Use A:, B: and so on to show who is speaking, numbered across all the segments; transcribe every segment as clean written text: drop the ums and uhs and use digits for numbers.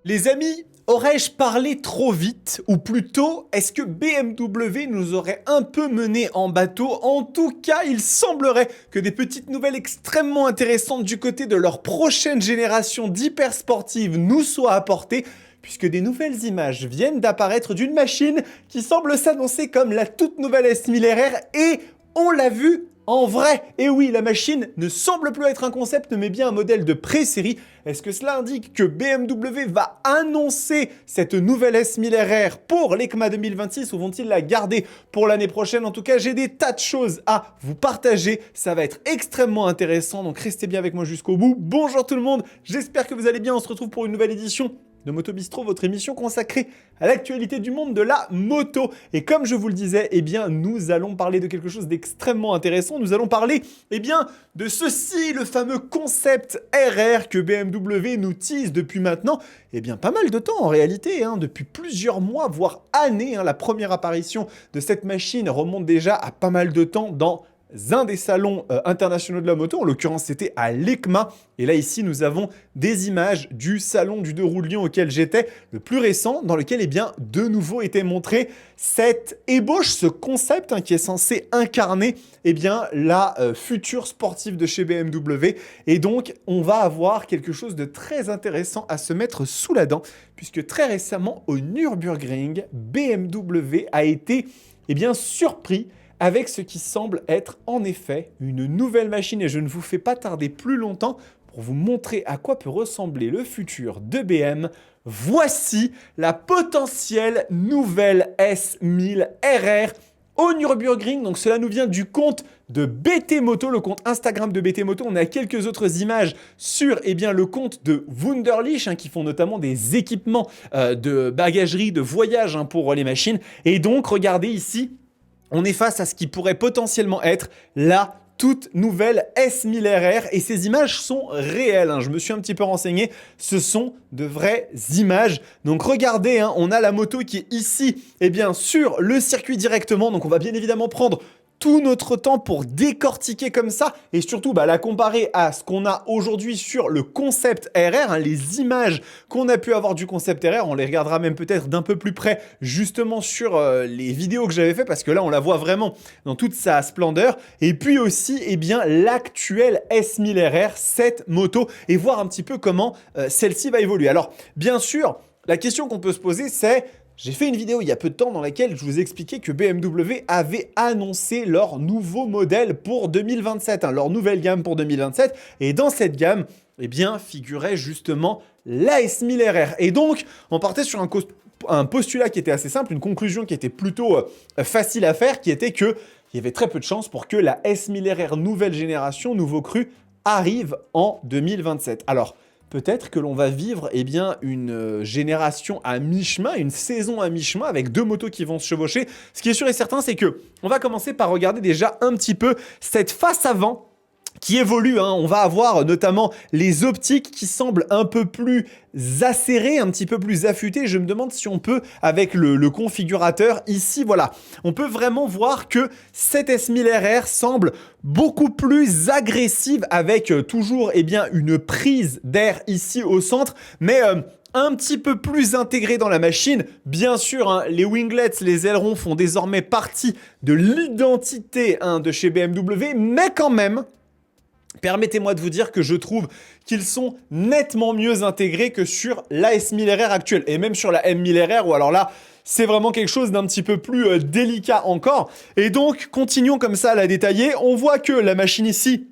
A: Les amis, aurais-je parlé trop vite? Ou plutôt, est-ce que BMW nous aurait un peu mené en bateau? En tout cas, il semblerait que des petites nouvelles extrêmement intéressantes du côté de leur prochaine génération d'hypersportives nous soient apportées, puisque des nouvelles images viennent d'apparaître d'une machine qui semble s'annoncer comme la toute nouvelle S1000 RR et on l'a vu en vrai. Et oui, la machine ne semble plus être un concept mais bien un modèle de pré-série. Est-ce que cela indique que BMW va annoncer cette nouvelle S1000 RR pour l'EICMA 2026 ou vont-ils la garder pour l'année prochaine? En tout cas, j'ai des tas de choses à vous partager. Ça va être extrêmement intéressant, donc restez bien avec moi jusqu'au bout. Bonjour tout le monde, j'espère que vous allez bien. On se retrouve pour une nouvelle édition de Moto Bistro, votre émission consacrée à l'actualité du monde de la moto. Et comme je vous le disais, eh bien, nous allons parler de quelque chose d'extrêmement intéressant. Nous allons parler, eh bien, de ceci, le fameux concept RR que BMW nous tease depuis maintenant, eh bien, pas mal de temps en réalité, depuis plusieurs mois, voire années. La première apparition de cette machine remonte déjà à pas mal de temps dans un des salons internationaux de la moto, en l'occurrence c'était à l'EICMA, et là ici nous avons des images du salon du deux roues de Lyon auquel j'étais, le plus récent, dans lequel eh bien de nouveau était montré cette ébauche, ce concept qui est censé incarner eh bien la future sportive de chez BMW, et donc on va avoir quelque chose de très intéressant à se mettre sous la dent, puisque très récemment au Nürburgring, BMW a été eh bien surpris avec ce qui semble être en effet une nouvelle machine, et je ne vous fais pas tarder plus longtemps pour vous montrer à quoi peut ressembler le futur de BM. Voici la potentielle nouvelle S1000 RR au Nürburgring. Donc cela nous vient du compte de BT Moto, le compte Instagram de BT Moto. On a quelques autres images sur eh bien, le compte de Wunderlich, qui font notamment des équipements de bagagerie, de voyage pour les machines. Et donc regardez ici, on est face à ce qui pourrait potentiellement être la toute nouvelle S1000 RR, et ces images sont réelles, je me suis un petit peu renseigné, ce sont de vraies images. Donc regardez, on a la moto qui est ici, eh bien, sur le circuit directement, donc on va bien évidemment prendre tout notre temps pour décortiquer comme ça et surtout la comparer à ce qu'on a aujourd'hui sur le concept RR, les images qu'on a pu avoir du concept RR, on les regardera même peut-être d'un peu plus près justement sur les vidéos que j'avais fait, parce que là on la voit vraiment dans toute sa splendeur, et puis aussi eh bien l'actuelle S1000 RR, cette moto, et voir un petit peu comment celle-ci va évoluer. Alors bien sûr, la question qu'on peut se poser c'est: j'ai fait une vidéo il y a peu de temps dans laquelle je vous expliquais que BMW avait annoncé leur nouveau modèle pour 2027, leur nouvelle gamme pour 2027. Et dans cette gamme, eh bien, figurait justement la S1000 RR. Et donc, on partait sur un postulat qui était assez simple, une conclusion qui était plutôt facile à faire, qui était qu'il y avait très peu de chances pour que la S1000 RR nouvelle génération, nouveau cru, arrive en 2027. Alors, peut-être que l'on va vivre eh bien, une génération à mi-chemin, une saison à mi-chemin avec deux motos qui vont se chevaucher. Ce qui est sûr et certain, c'est que on va commencer par regarder déjà un petit peu cette face avant qui évolue. On va avoir notamment les optiques qui semblent un peu plus acérées, un petit peu plus affûtées. Je me demande si on peut, avec le configurateur ici, voilà, on peut vraiment voir que cette S1000 RR semble beaucoup plus agressive, avec toujours eh bien, une prise d'air ici au centre, mais un petit peu plus intégré dans la machine. Bien sûr, les winglets, les ailerons font désormais partie de l'identité de chez BMW, mais quand même, permettez-moi de vous dire que je trouve qu'ils sont nettement mieux intégrés que sur la S1000 RR actuelle, et même sur la M1000 RR, où alors là, c'est vraiment quelque chose d'un petit peu plus délicat encore. Et donc, continuons comme ça à la détailler. On voit que la machine ici,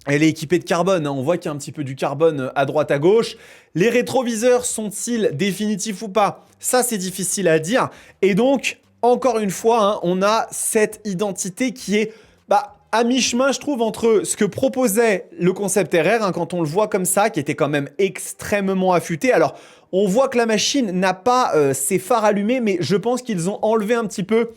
A: elle est équipée de carbone, on voit qu'il y a un petit peu du carbone à droite à gauche. Les rétroviseurs sont-ils définitifs ou pas? Ça, c'est difficile à dire. Et donc, encore une fois, on a cette identité qui est à mi-chemin, je trouve, entre ce que proposait le concept RR, quand on le voit comme ça, qui était quand même extrêmement affûté. Alors, on voit que la machine n'a pas ses phares allumés, mais je pense qu'ils ont enlevé un petit peu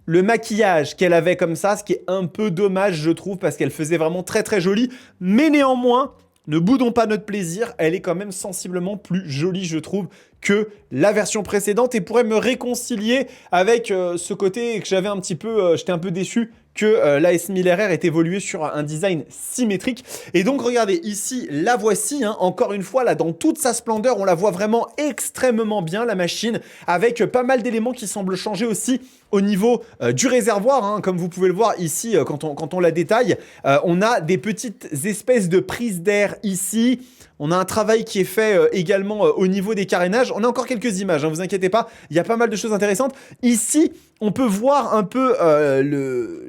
A: le maquillage qu'elle avait comme ça, ce qui est un peu dommage, je trouve, parce qu'elle faisait vraiment très très jolie. Mais néanmoins, ne boudons pas notre plaisir, elle est quand même sensiblement plus jolie, je trouve, que la version précédente, et pourrait me réconcilier avec ce côté que j'avais un petit peu, j'étais un peu déçu que la S1000RR est évoluée sur un design symétrique. Et donc regardez ici, la voici, hein, encore une fois là dans toute sa splendeur, on la voit vraiment extrêmement bien la machine, avec pas mal d'éléments qui semblent changer aussi au niveau du réservoir, hein, comme vous pouvez le voir ici quand on la détaille. On a des petites espèces de prises d'air ici. On a un travail qui est fait également au niveau des carénages. On a encore quelques images, hein, vous inquiétez pas, il y a pas mal de choses intéressantes. Ici, on peut voir un peu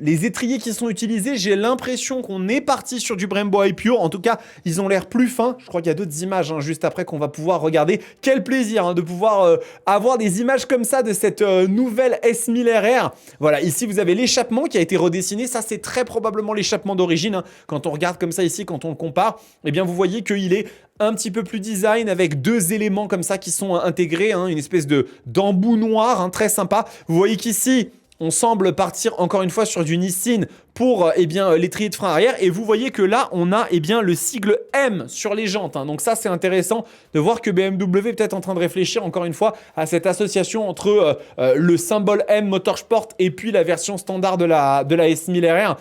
A: les étriers qui sont utilisés. J'ai l'impression qu'on est parti sur du Brembo High Pure. En tout cas, ils ont l'air plus fins. Je crois qu'il y a d'autres images hein, juste après qu'on va pouvoir regarder. Quel plaisir hein, de pouvoir avoir des images comme ça de cette nouvelle S1000RR. Voilà, ici vous avez l'échappement qui a été redessiné. Ça, c'est très probablement l'échappement d'origine. Hein. Quand on regarde comme ça ici, quand on le compare, eh bien vous voyez qu'il est un petit peu plus design avec deux éléments comme ça qui sont intégrés, hein, une espèce d'embout noir, hein, très sympa. Vous voyez qu'ici, on semble partir encore une fois sur du Nissin pour l'étrier de frein arrière. Et vous voyez que là, on a le sigle M sur les jantes. Hein. Donc ça, c'est intéressant de voir que BMW est peut-être en train de réfléchir encore une fois à cette association entre le symbole M Motorsport et puis la version standard de la S1000RR.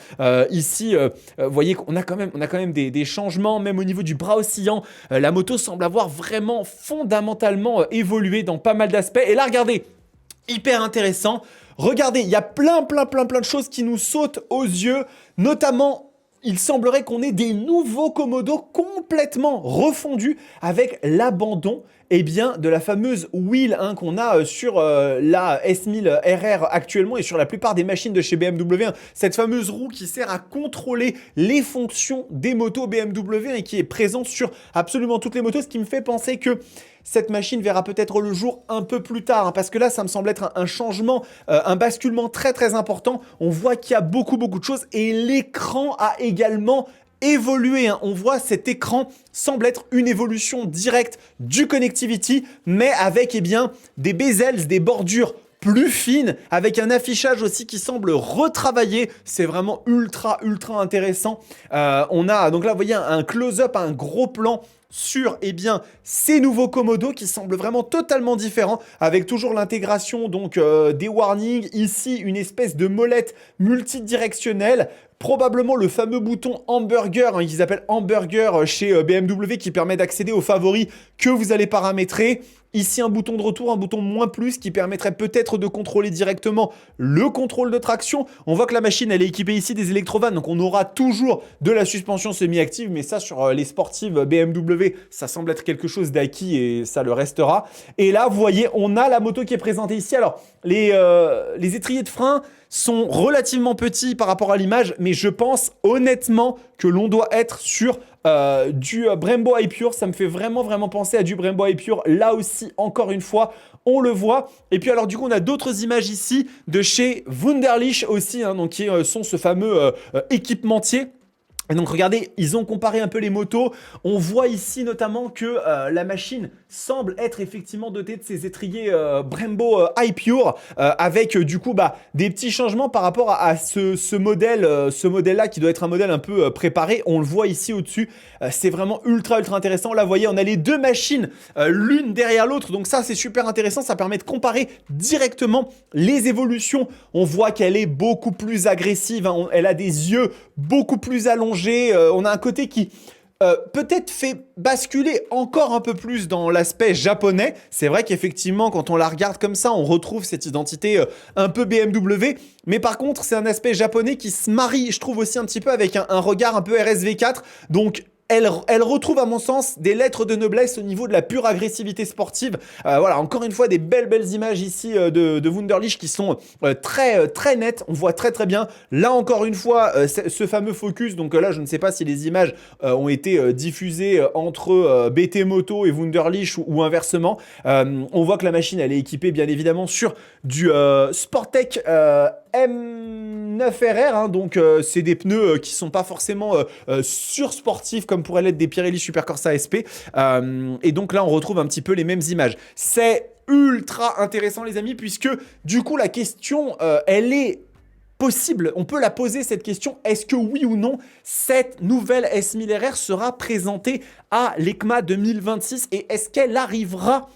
A: Ici, vous voyez qu'on a quand même des changements, même au niveau du bras oscillant. La moto semble avoir vraiment fondamentalement évolué dans pas mal d'aspects. Et là, regardez, hyper intéressant. Regardez, il y a plein de choses qui nous sautent aux yeux, notamment, il semblerait qu'on ait des nouveaux Komodo complètement refondus avec l'abandon de la fameuse wheel hein, qu'on a sur la S1000RR actuellement et sur la plupart des machines de chez BMW. Hein, cette fameuse roue qui sert à contrôler les fonctions des motos BMW et qui est présente sur absolument toutes les motos, ce qui me fait penser que cette machine verra peut-être le jour un peu plus tard, hein, parce que là, ça me semble être un changement, un basculement très important. On voit qu'il y a beaucoup de choses et l'écran a également évolué. Hein. On voit cet écran semble être une évolution directe du connectivity, mais avec des bezels, des bordures plus fines, avec un affichage aussi qui semble retravaillé. C'est vraiment ultra intéressant. On a donc là, vous voyez, un close-up, un gros plan sur ces nouveaux Komodo qui semblent vraiment totalement différents, avec toujours l'intégration donc des warnings, ici une espèce de molette multidirectionnelle, probablement le fameux bouton hamburger hein, qu'ils appellent hamburger chez BMW qui permet d'accéder aux favoris que vous allez paramétrer. Ici, un bouton de retour, un bouton moins plus qui permettrait peut-être de contrôler directement le contrôle de traction. On voit que la machine, elle est équipée ici des électrovannes, donc on aura toujours de la suspension semi-active, mais ça, sur les sportives BMW, ça semble être quelque chose d'acquis et ça le restera. Et là, vous voyez, on a la moto qui est présentée ici. Alors, les étriers de frein sont relativement petits par rapport à l'image, mais je pense honnêtement que l'on doit être sur du Brembo High Pure. Ça me fait vraiment penser à du Brembo High Pure. Là aussi, encore une fois, on le voit. Et puis alors du coup, on a d'autres images ici de chez Wunderlich aussi, hein, donc qui sont ce fameux équipementier. Et donc regardez, ils ont comparé un peu les motos. On voit ici notamment que la machine semble être effectivement dotée de ces étriers Brembo High Pure avec du coup des petits changements par rapport à ce modèle-là qui doit être un modèle un peu préparé. On le voit ici au-dessus. C'est vraiment ultra intéressant. Là, vous voyez, on a les deux machines l'une derrière l'autre. Donc ça, c'est super intéressant. Ça permet de comparer directement les évolutions. On voit qu'elle est beaucoup plus agressive. Hein. Elle a des yeux beaucoup plus allongés. On a un côté qui peut-être fait basculer encore un peu plus dans l'aspect japonais. C'est vrai qu'effectivement, quand on la regarde comme ça, on retrouve cette identité un peu BMW. Mais par contre, c'est un aspect japonais qui se marie, je trouve aussi un petit peu avec un regard un peu RSV4. Donc, elle retrouve à mon sens des lettres de noblesse au niveau de la pure agressivité sportive. Voilà, encore une fois des belles images ici de Wunderlich qui sont très nettes. On voit très bien. Là encore une fois, ce fameux focus. Donc là, je ne sais pas si les images ont été diffusées entre BT Moto et Wunderlich ou inversement. On voit que la machine, elle est équipée bien évidemment sur du Sportec M9RR, hein, donc c'est des pneus qui sont pas forcément sursportifs comme pourraient l'être des Pirelli Supercorsa SP. Et donc là, on retrouve un petit peu les mêmes images. C'est ultra intéressant, les amis, puisque du coup, la question, elle est possible. On peut la poser, cette question. Est-ce que oui ou non, cette nouvelle S1000RR sera présentée à l'EICMA 2026 et est-ce qu'elle arrivera,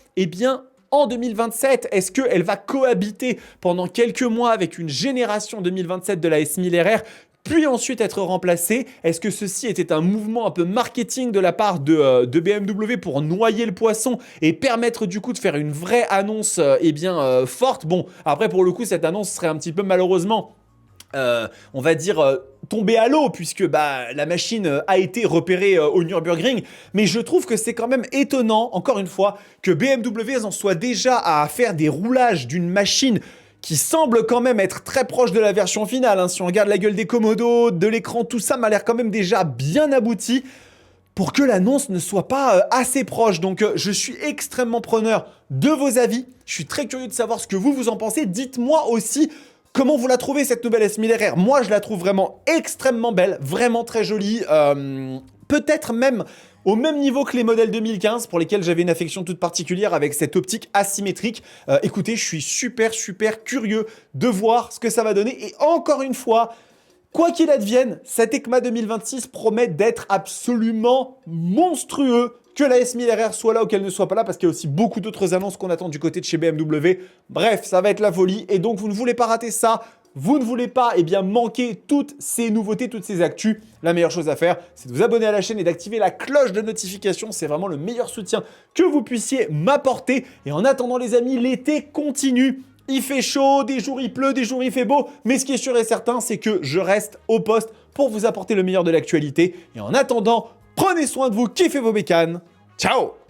A: en 2027? Est-ce qu'elle va cohabiter pendant quelques mois avec une génération 2027 de la S1000 RR puis ensuite être remplacée? Est-ce que ceci était un mouvement un peu marketing de la part de BMW pour noyer le poisson et permettre du coup de faire une vraie annonce forte? Bon, après pour le coup cette annonce serait un petit peu malheureusement on va dire tombée à l'eau puisque la machine a été repérée au Nürburgring, mais je trouve que c'est quand même étonnant, encore une fois, que BMW en soit déjà à faire des roulages d'une machine qui semble quand même être très proche de la version finale, hein. Si on regarde la gueule des commodos, de l'écran, tout ça m'a l'air quand même déjà bien abouti pour que l'annonce ne soit pas assez proche. Donc je suis extrêmement preneur de vos avis. Je suis très curieux de savoir ce que vous en pensez. Dites-moi aussi comment vous la trouvez cette nouvelle S1000 RR. Moi je la trouve vraiment extrêmement belle, vraiment très jolie. Peut-être même au même niveau que les modèles 2015 pour lesquels j'avais une affection toute particulière avec cette optique asymétrique. Écoutez, je suis super curieux de voir ce que ça va donner. Et encore une fois, quoi qu'il advienne, cet EICMA 2026 promet d'être absolument monstrueux. Que la S1000 RR soit là ou qu'elle ne soit pas là, parce qu'il y a aussi beaucoup d'autres annonces qu'on attend du côté de chez BMW. Bref, ça va être la folie. Et donc, vous ne voulez pas rater ça. Vous ne voulez pas manquer toutes ces nouveautés, toutes ces actus. La meilleure chose à faire, c'est de vous abonner à la chaîne et d'activer la cloche de notification. C'est vraiment le meilleur soutien que vous puissiez m'apporter. Et en attendant, les amis, l'été continue. Il fait chaud, des jours il pleut, des jours il fait beau. Mais ce qui est sûr et certain, c'est que je reste au poste pour vous apporter le meilleur de l'actualité. Et en attendant, prenez soin de vous, kiffez vos bécanes. Ciao!